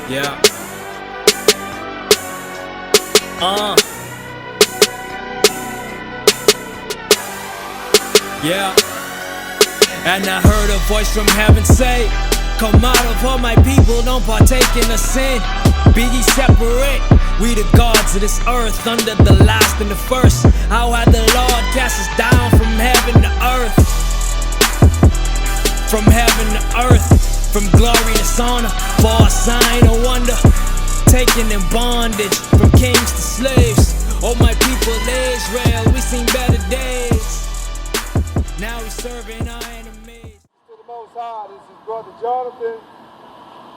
Yeah. Yeah. And I heard a voice from heaven say, come out of all my people, don't partake in the sin. Be ye separate, we the gods of this earth, under the last and the first. How had the Lord cast us down from heaven to earth? From heaven to earth, from glory to dishonor, for a sign of wonder. Taken in bondage, from kings to slaves. Oh my people Israel, we seen better days. Now we serving our enemies. To the Most High, this is Brother Jonathan.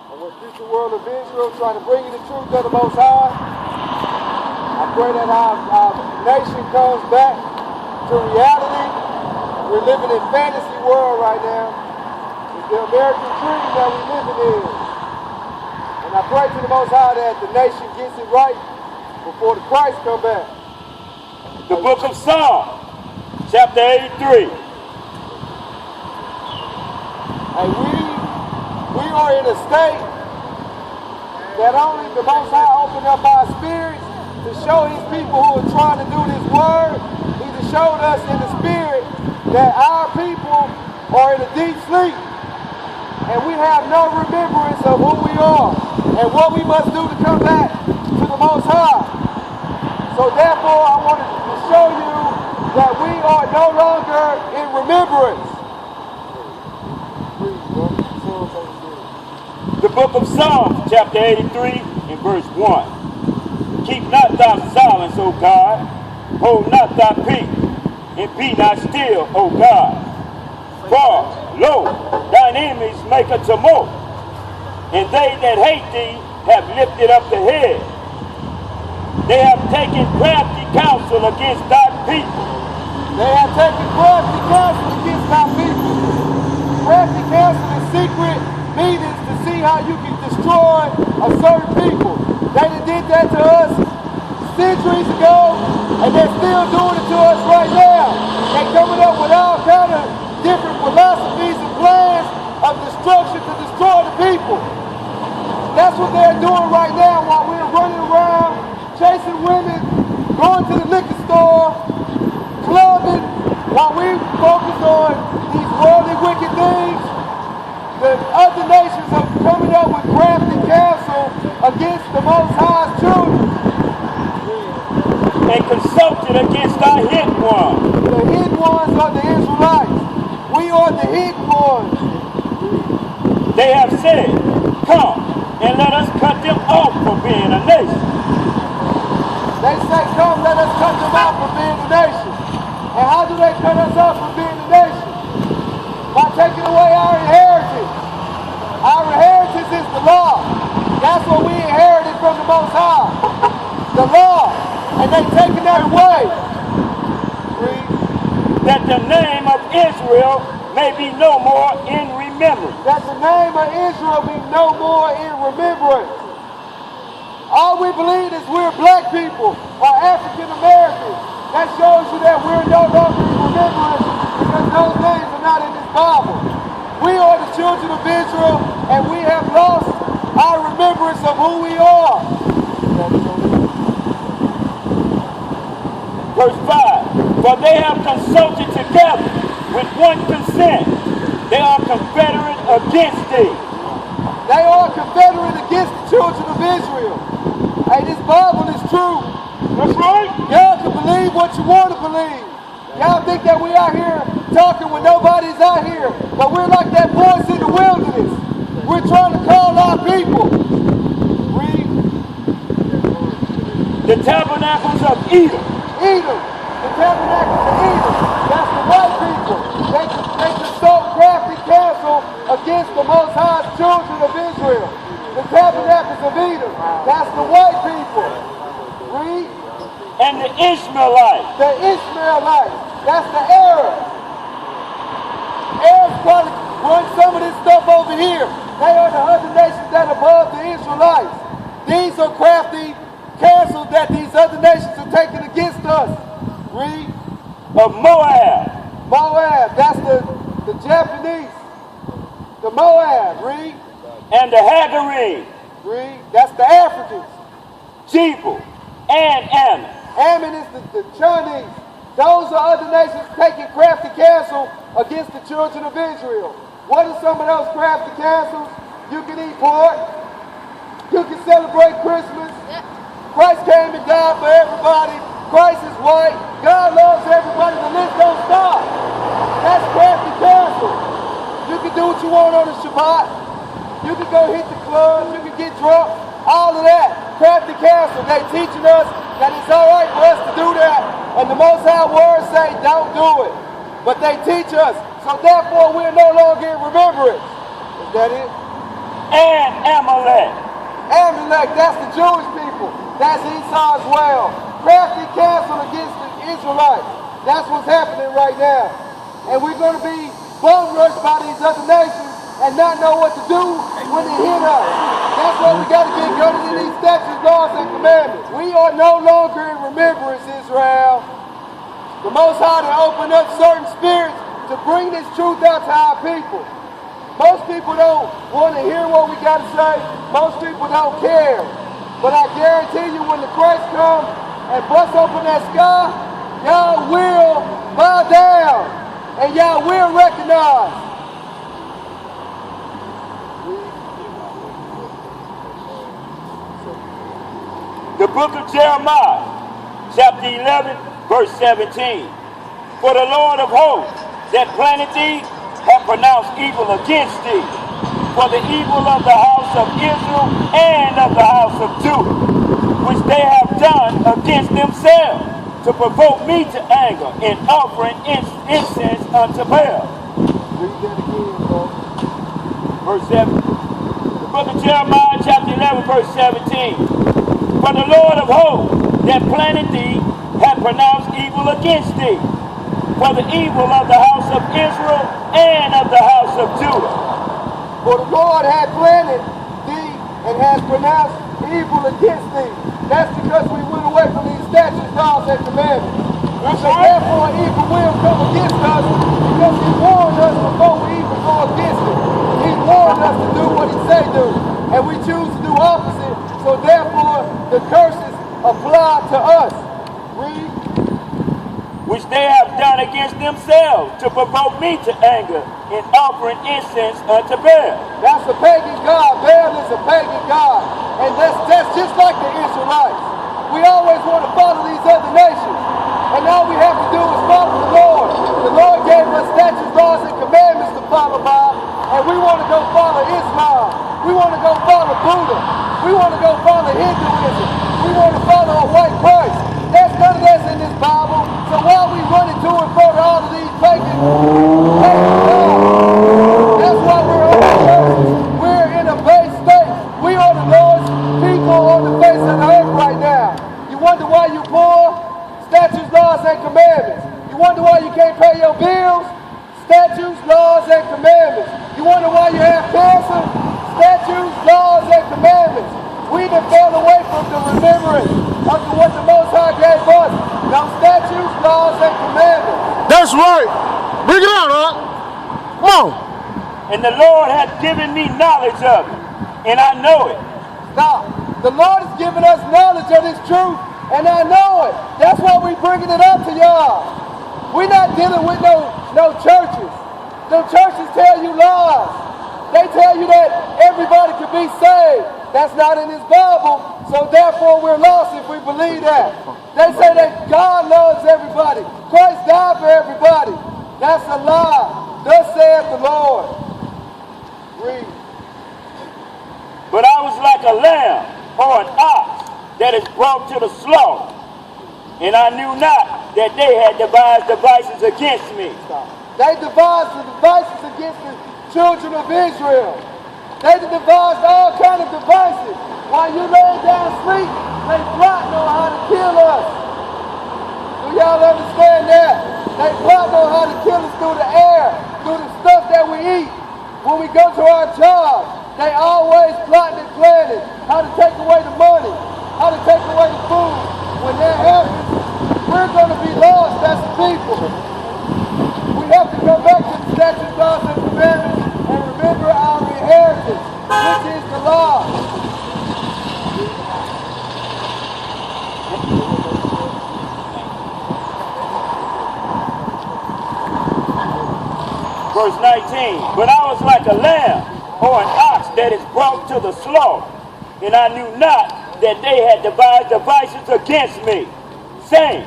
I'm with Future World of Israel, trying to bring you the truth of the Most High. I pray that our nation comes back to reality. We're living in fantasy world right now. It's the American dream that we're living in. And I pray to the Most High that the nation gets it right before the Christ come back. The book of Psalms, chapter 83. And we are in a state that only the Most High opened up our spirits to show his people who are trying to do this word. He just showed us in the spirit that our people are in a deep sleep. And we have no remembrance of who we are and what we must do to come back to the Most High. So therefore I wanted to show you that we are no longer in remembrance. The book of Psalms, chapter 83, and verse 1. Keep not thy silence, O God. Hold not thy peace, and be not still, O God. For, lo, thine enemies make a tumult, and they that hate thee have lifted up the head. They have taken crafty counsel against thy people. They have taken crafty counsel against thy people. Crafty counsel is secret meetings to see how you can destroy a certain people. They did that to us centuries ago, and they're still doing it to us right now. They're coming up with all kind of different philosophies and plans of destruction to destroy the people. That's what they're doing right now while we're running around, chasing women, going to the liquor store, clubbing, while we focus on these worldly wicked things. The other nations are coming up with crafty counsel against the Most High's children. And consulted against thy hidden ones. The hidden ones are the Israelites. We are the hidden ones. They have said, come, and let us cut them off from being a nation. They say, come, let us cut them off from being a nation. And how do they cut us off from being a nation? By taking away our inheritance. Our inheritance is the law. That's what we inherited from the Most High. The law. And they've taken that away. Read. That the name of Israel may be no more in remembrance. That the name of Israel be no more in remembrance. All we believe is we're black people or African Americans. That shows you that we're no longer in remembrance because those names are not in this Bible. We are the children of Israel and we have lost our remembrance of who we are. Verse 5, for they have consulted together with one consent. They are confederate against thee. They are confederate against the children of Israel. Hey, this Bible is true. That's right. Y'all can believe what you want to believe. Y'all think that we out here talking when nobody's out here, but we're like that voice in the wilderness. We're trying to call our people. Read. The tabernacles of Edom. Edom. The tabernacles of Edom. That's the white people. They consult crafty counsel against the Most High's children of Israel. The tabernacles of Edom. That's the white people. Read. And the Ishmaelites. The Ishmaelites. That's the Arabs. Arabs probably run some of this stuff over here. They are the other nations that are above the Israelites. These are crafty counsels that these other nations are taking against us. Read. Of Moab. Moab. That's the Japanese. The Moab. Read. And the Hagarine. Read. That's the Africans. Jebel, and Ammon. Ammon is the Chinese. Those are other nations taking crafty counsel against the children of Israel. What are some of those crafty counsels? You can eat pork. You can celebrate Christmas. Christ came and died for everybody. Christ is white. God loves everybody. The list don't stop. That's crafty counsel. You can do what you want on the Shabbat. You can go hit the clubs. You can get drunk. All of that. Crafty counsel. They teaching us that it's all right for us to do that. And the Most High Word say, don't do it. But they teach us. So therefore, we're no longer in remembrance. Is that it? And Amalek. Amalek, that's the Jewish people. That's Esau as well. Crafty counsel against the Israelites. That's what's happening right now. And we're going to be bum rushed by these other nations and not know what to do when they hit us. That's why we got to get guarded in these statutes, laws, and commandments. We are no longer in remembrance, Israel. The Most High to open up certain spirits to bring this truth out to our people. Most people don't want to hear what we got to say. Most people don't care. But I guarantee you when the Christ comes and busts open that sky, y'all will bow down and y'all will recognize. The book of Jeremiah, chapter 11, verse 17. For the Lord of hosts that planted thee hath pronounced evil against thee, for the evil of the house of Israel and of the house of Judah, which they have done against themselves, to provoke me to anger in offering incense unto Baal. Read that again, bro. Verse 7. The book of Jeremiah, chapter 11, verse 17. For the Lord of hosts that planted thee hath pronounced evil against thee, for the evil of the house of Israel and of the house of Judah. For the Lord hath planted thee and has pronounced evil against thee. That's because we went away from these statutes, laws, and commandments. So therefore evil will come against us because he warned us before we even go against it. He warned us to do what he say do. And we choose to do opposite. So therefore the curses apply to us. Read. Which they have done against themselves to provoke me to anger in offering incense unto Baal. That's a pagan god. Baal is a pagan god. And that's just like the Israelites. We always want to follow these other nations. And all we have to do is follow the Lord. The Lord gave us statutes, laws, and commandments to follow by. And we want to go follow Islam. We want to go follow Buddha. We want to go follow Hinduism. We want to follow a white Christ. There's none of that in this Bible. So while we running to and fro to all of these pagan gods, that's why we're on the churches. We're in a base state. We are the Lord's people on the face of the earth right now. You wonder why you poor? Statutes, laws, and commandments. You wonder why you can't pay your bills? Statutes, laws, and commandments. You wonder why you have cancer? Statutes, laws, and commandments. We done fell away from the remembrance of what the Most High gave us. Those statutes, laws, and commandments. That's right. Bring it out, huh? Come on. And the Lord hath given me knowledge of it, and I know it. Now, the Lord has given us knowledge of this truth, and I know it. That's why we're bringing it up to y'all. We're not dealing with no churches. The churches tell you lies. They tell you that everybody can be saved. That's not in this Bible, so therefore we're lost if we believe that. They say that God loves everybody. Christ died for everybody. That's a lie. Thus saith the Lord. Read. But I was like a lamb or an ox that is brought to the slaughter, and I knew not that they had devised devices against me. They devised the devices against the children of Israel. They devised all kind of devices. While you laying down asleep, they plotting on how to kill us. Do y'all understand that? They plotting on how to kill us through the air, through the stuff that we eat. When we go to our jobs, they always plotting and planning how to take away the money, how to take away the food. When that happens, we're going to be lost as a people. We have to come back to the statutes, laws, and commandments and remember our inheritance, which is the law. 17, but I was like a lamb or an ox that is brought to the slaughter, and I knew not that they had devised devices against me, saying,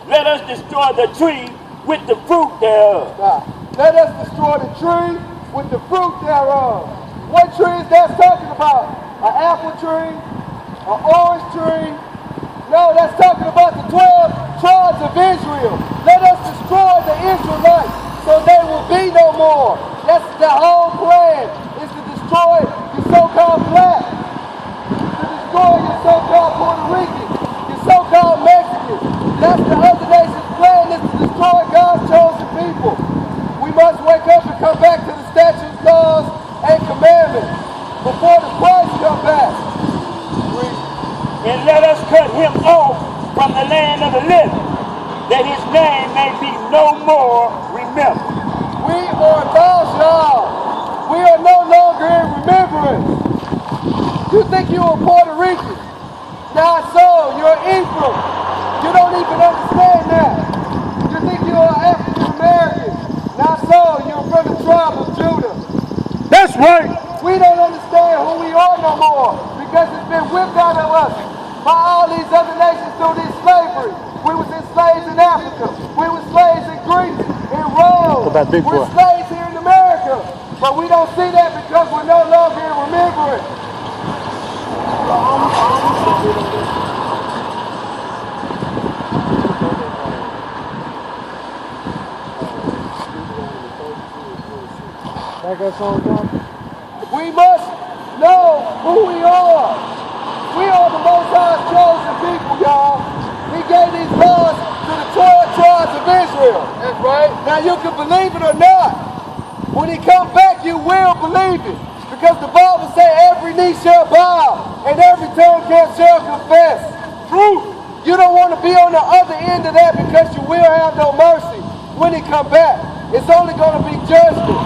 let us destroy the tree with the fruit thereof. Now, let us destroy the tree with the fruit thereof. What tree is that talking about? An apple tree? An orange tree? No, that's talking about the 12 tribes of Israel. Let us destroy the Israelites so they will be no more. That's the whole plan, is to destroy your so-called black, to destroy your so-called Puerto Ricans, your so-called Mexicans. That's the other nation's plan, is to destroy God's chosen people. We must wake up and come back to the statutes, laws, and commandments before the Christ comes back. And let us cut him off from the land of the living, that his name may be no more remembered. We are lost, y'all. We are no longer in remembrance. You think you are Puerto Rican? Not so. You're Ephraim. You don't even understand that. You think you are African American? Not so. You're from the tribe of Judah. That's right. We don't understand who we are no more because it's been whipped out of us by all these other nations through this slavery. We was enslaved in Africa. We were slaves in Greece, in Rome. We're slaves here in America. But we don't see that because we're no longer in remembrance. We must know who we are. We are the Most High's chosen people, y'all. He gave these laws to the 12 tribes of Israel. That's right. Now you can believe it or not. When he comes back, you will believe it. Because the Bible says every knee shall bow and every tongue shall confess. True. You don't want to be on the other end of that because you will have no mercy when he comes back. It's only going to be judgment.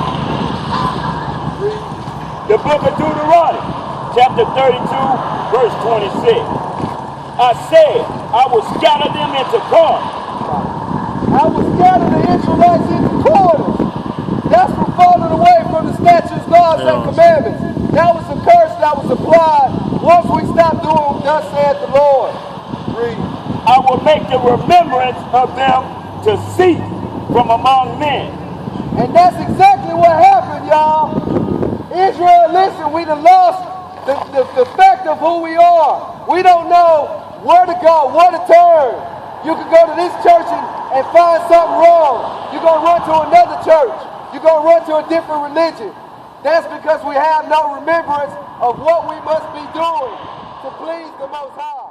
The book of Deuteronomy, chapter 32, verse 26. I said, I will scatter them into corners. I will scatter the Israelites into corners. That's from falling away from the statutes, laws, and commandments. That was a curse that was applied once we stopped doing thus saith the Lord. Read. I will make the remembrance of them to cease from among men. And that's exactly what happened, y'all. Israel, listen, we done lost the fact of who we are. We don't know where to go, where to turn. You can go to this church and find something wrong. You're going to run to another church. You're going to run to a different religion. That's because we have no remembrance of what we must be doing to please the Most High.